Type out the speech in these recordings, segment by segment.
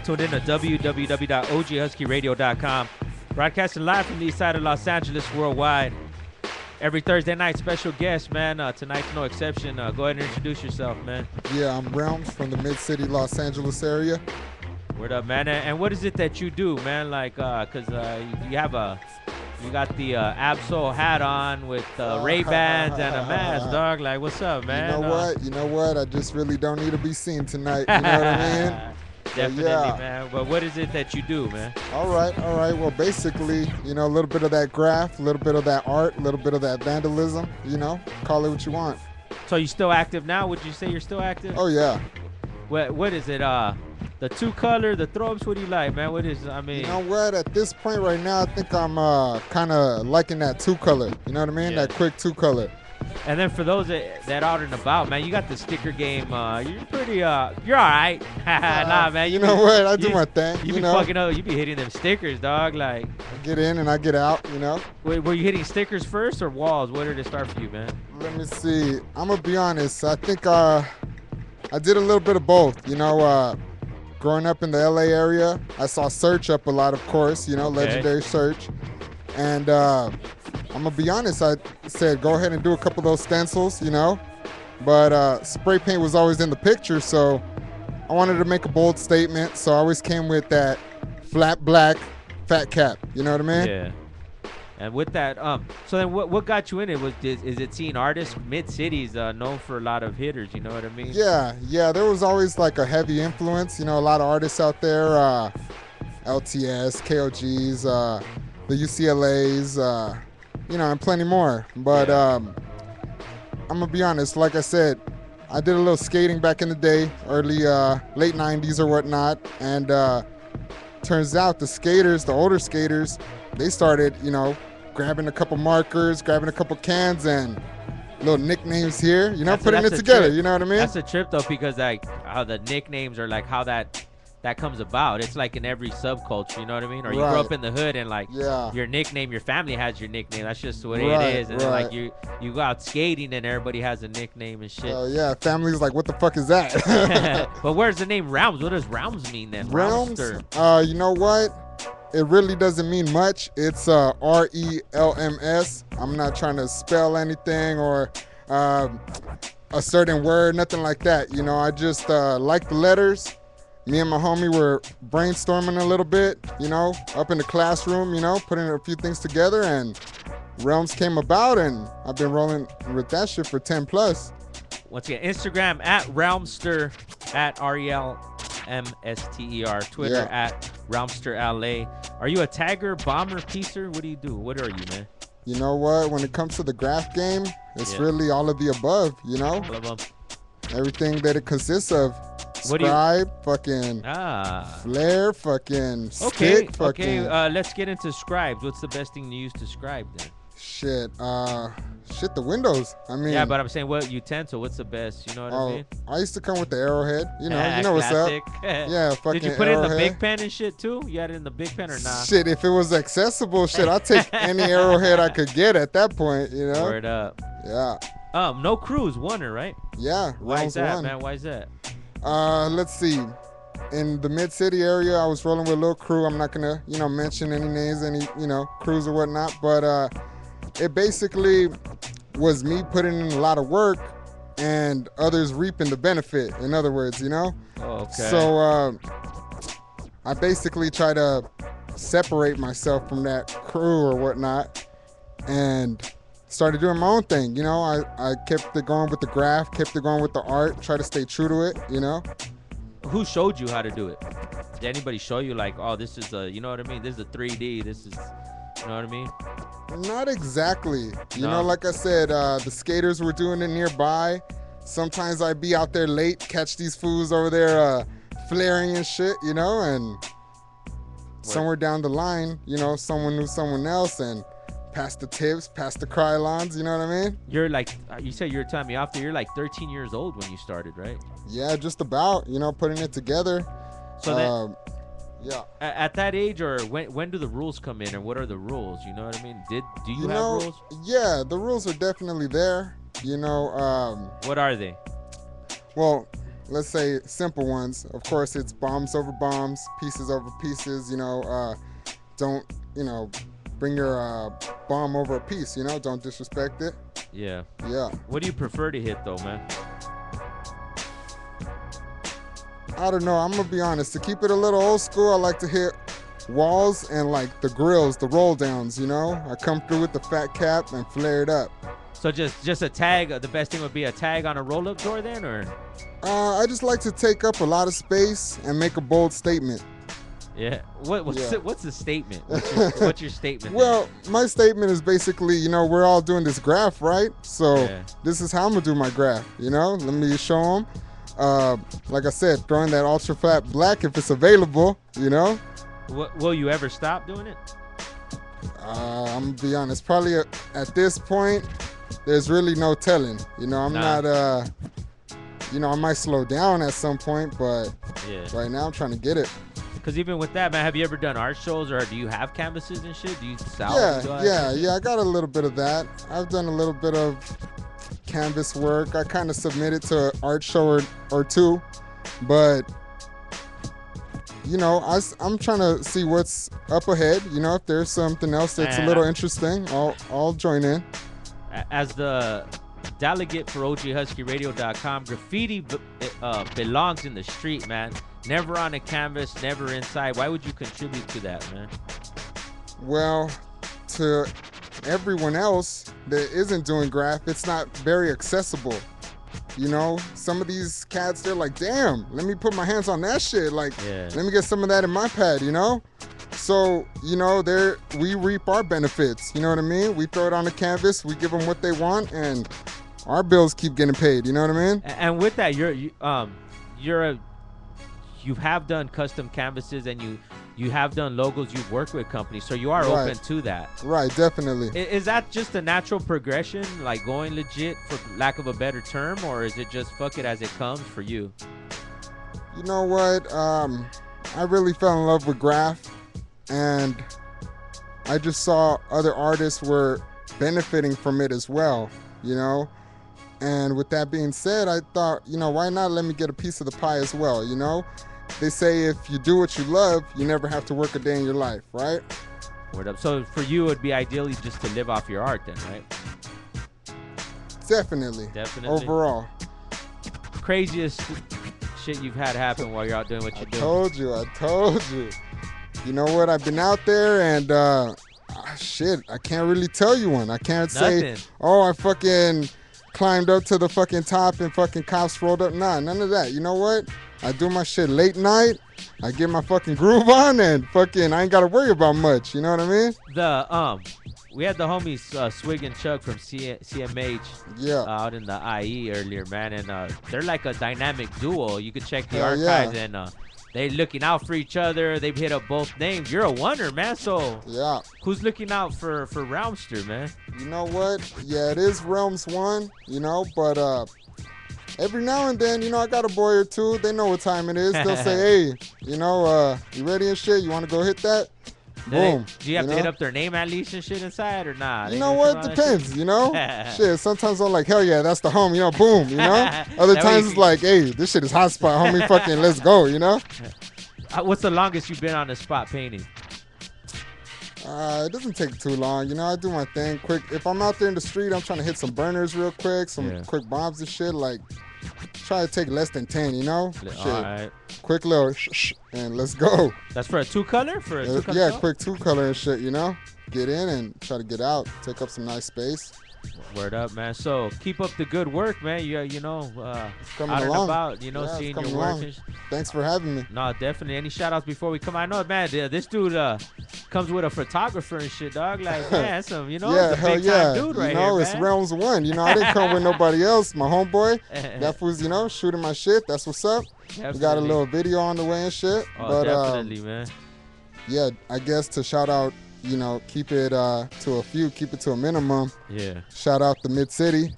Tuned in to www.oghuskyradio.com. Broadcasting live from the east side of Los Angeles, worldwide. Every Thursday night, special guest, man. Tonight's no exception. Go ahead and introduce yourself, man. Yeah, I'm Relms from the Mid-City Los Angeles area. Word up, man. And what is it that you do, man? Like, because you got the Absol hat on with Ray-Bans and a mask, dog. Like, what's up, man? You know what? I just really don't need to be seen tonight. You know what I mean? Definitely, man. But what is it that you do, man? All right. Well, basically, a little bit of that graph, a little bit of that art, a little bit of that vandalism, call it what you want. So you still active now? Would you say you're still active? Oh, yeah. What is it? The two-color, the throw-ups, what do you like, man? What is, I mean? You know what? At this point right now, I think I'm kind of liking that two-color. You know what I mean? Yeah. That quick two-color. And then for those that out and about, man, you got the sticker game. You're pretty, you're all right. Nah, man. You know what? I do my thing. You be fucking up. You be hitting them stickers, dog. Like, I get in and I get out, Wait, were you hitting stickers first or walls? Where did it start for you, man? Let me see. I'm going to be honest. I think I did a little bit of both. Growing up in the LA area, I saw Search up a lot, of course, Okay. legendary Search. And I'm going to be honest, I said go ahead and do a couple of those stencils, But spray paint was always in the picture, so I wanted to make a bold statement. So I always came with that flat black fat cap, you know what I mean? Yeah. And with that, so then what got you in it? Is it seeing artists, mid-cities known for a lot of hitters, you know what I mean? Yeah, there was always like a heavy influence, a lot of artists out there, LTS, KOGs, the UCLAs, and plenty more. But I'm gonna be honest, like I said, I did a little skating back in the day, late 90s or whatnot, and turns out the older skaters, they started, grabbing a couple markers, grabbing a couple cans, and little nicknames here, putting it together, you know what I mean? That's a trip, though, because, like, how the nicknames are, like, how that comes about. It's, like, in every subculture, you know what I mean? Or you grow up in the hood, and, like, your nickname, your family has your nickname. That's just what it is. And then, like, you go out skating, and everybody has a nickname and shit. Oh, yeah. Family's like, what the fuck is that? But where's the name Relms? What does Relms mean, then? Relms? You know what? It really doesn't mean much. It's RELMS. I'm not trying to spell anything or a certain word, nothing like that. I just like the letters. Me and my homie were brainstorming a little bit, up in the classroom, putting a few things together, and Relms came about, and I've been rolling with that shit for 10 plus. Once again, Instagram at Realmster, at RELMSTER, Twitter at RealmsterLA. Are you a tagger, bomber, piecer? What do you do? What are you, man? You know what? When it comes to the graph game, it's really all of the above, All of them. Everything that it consists of. Scribe, fucking flare, fucking stick, fucking. Okay, let's get into scribes. What's the best thing to use to scribe then? Shit, the windows. I mean. Yeah, but I'm saying what utensil? What's the best? You know what I mean? I used to come with the arrowhead. You know what's up. Yeah, fucking. Did you put arrowhead. it in the big pen and shit too? You had it in the big pen or not? Shit, if it was accessible, I'd take any arrowhead I could get at that point. Word up. Yeah. No cruise, Oner, right? Yeah. Why is that, man? Why is that? Let's see. In the Mid-City area, I was rolling with a little crew. I'm not gonna, mention any names, any, crews or whatnot. But it basically was me putting in a lot of work and others reaping the benefit. In other words, Oh, okay. So I basically try to separate myself from that crew or whatnot, and started doing my own thing. I kept it going with the graph, kept it going with the art, try to stay true to it, Who showed you how to do it? Did anybody show you, like, oh, this is a, you know what I mean? This is a 3D. This is, you know what I mean? Not exactly. No. Like I said, the skaters were doing it nearby. Sometimes I'd be out there late, catch these fools over there flaring and shit, and somewhere down the line, someone knew someone else, and past the tips, past the Krylons, you know what I mean? You're like, you said you were telling me after, you're like 13 years old when you started, right? Yeah, just about, putting it together. So then, yeah. At that age, or when do the rules come in, and what are the rules? You know what I mean? Do you have rules? Yeah, the rules are definitely there. What are they? Well, let's say simple ones. Of course, it's bombs over bombs, pieces over pieces. Don't bring your bomb over a piece. Don't disrespect it. Yeah. Yeah. What do you prefer to hit though, man? I don't know. I'm gonna be honest. To keep it a little old school, I like to hit walls and like the grills, the roll downs. I come through with the fat cap and flare it up. So just a tag. The best thing would be a tag on a roll-up door, then, or? I just like to take up a lot of space and make a bold statement. Yeah. What's the statement? What's your statement? Well, my statement is basically, we're all doing this graph, right? So this is how I'm gonna do my graph. Let me show them. Like I said, throwing that ultra fat black if it's available. Will you ever stop doing it? I'm gonna be honest. Probably at this point, there's really no telling. I'm not. I might slow down at some point, but right now I'm trying to get it. Because even with that, man, have you ever done art shows, or do you have canvases and shit? Do you sell? Yeah. I got a little bit of that. I've done a little bit of canvas work. I kind of submitted to an art show or two, but I'm trying to see what's up ahead. If there's something else that's a little interesting, I'll join in. As the delegate for OGHuskyRadio.com, graffiti belongs in the street, man. Never on a canvas, never inside. Why would you contribute to that, man? Well, to everyone else that isn't doing graph, it's not very accessible. Some of these cats, they're like, damn, let me put my hands on that shit. Like, let me get some of that in my pad, So, we reap our benefits. You know what I mean? We throw it on the canvas, we give them what they want, and our bills keep getting paid. You know what I mean? And with that, you have done custom canvases, and you have done logos. You've worked with companies, so you are open to that. Right, definitely. Is that just a natural progression, like going legit, for lack of a better term, or is it just fuck it as it comes for you? You know what? I really fell in love with graph, and I just saw other artists were benefiting from it as well, And with that being said, I thought, why not let me get a piece of the pie as well, They say if you do what you love, you never have to work a day in your life, right? Word up. So for you, it'd be ideally just to live off your art then, right? Definitely. Overall. Craziest shit you've had happen while you're out doing what you're doing. I told you. You know what? I've been out there and, I can't really tell you one. I can't say, I fucking climbed up to the fucking top and fucking cops rolled up. Nah, none of that. You know what? I do my shit late night. I get my fucking groove on and fucking I ain't got to worry about much. You know what I mean? We had the homies Swig and Chuck from CMH out in the IE earlier, man. And they're like a dynamic duo. You could check the archives and they looking out for each other. They've hit up both names. You're a winner, man. So who's looking out for Relmster, man? You know what? Yeah, it is Relms 1, but every now and then, I got a boy or two. They know what time it is. They'll say, hey, you ready and shit? You want to go hit that? Boom. Do you have to hit up their name at least and shit inside or not? You know what? Depends, Shit, sometimes I'm like, hell yeah, that's the home, boom, Other times it's like, hey, this shit is hot spot, homie, fucking let's go, What's the longest you've been on the spot painting? It doesn't take too long, I do my thing quick. If I'm out there in the street, I'm trying to hit some burners real quick, some quick bombs and shit, like, try to take less than 10, Shit. All right. Quick little and let's go. That's for a two-color? Yeah, quick two-color and shit, Get in and try to get out. Take up some nice space. Word up, man. So keep up the good work, man. Out and about, seeing your work. Thanks for having me. No, definitely. Any shout-outs before we come? I know, man, this dude comes with a photographer and shit, dog. Like, man, some, it's a big-time dude right here, it's man. Relms 1. I didn't come with nobody else. My homeboy, that was, shooting my shit. That's what's up. Definitely. We got a little video on the way and shit. Oh, definitely, man. Yeah, I guess to shout out, keep it to a few, keep it to a minimum. Yeah. Shout out the Mid City,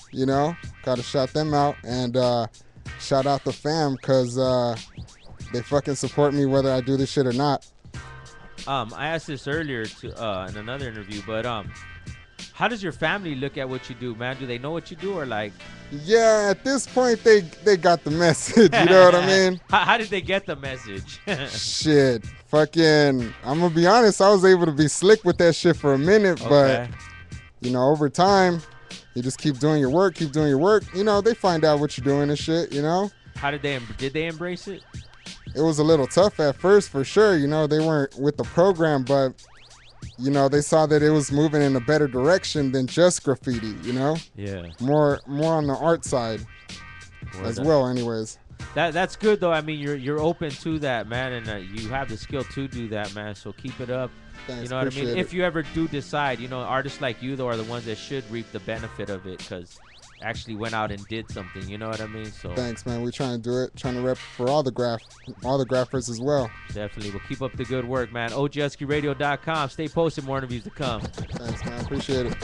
gotta shout them out. And shout out the fam, because they fucking support me whether I do this shit or not. I asked this earlier in another interview, but How does your family look at what you do, man? Do they know what you do, or like? Yeah, at this point they got the message. You know what I mean? How did they get the message? Shit, fucking. I'm gonna be honest. I was able to be slick with that shit for a minute, but you know, over time, you just keep doing your work, You know, they find out what you're doing and shit. You know. How did they embrace it? It was a little tough at first, for sure. You know, they weren't with the program, but you know, they saw that it was moving in a better direction than just graffiti, you know? Yeah. More on the art side as well, anyways. That's good, though. I mean, you're open to that, man, and you have the skill to do that, man, so keep it up. Thanks, you know what I mean? If you ever do decide, you know, artists like you, though, are the ones that should reap the benefit of it, because actually went out and did something, you know what I mean? So thanks, man. We're trying to do it, trying to rep for all the graphers as well. Definitely. We'll keep up the good work, man. OGHuskyRadio.com. Stay posted. More interviews to come. Thanks, man. Appreciate it.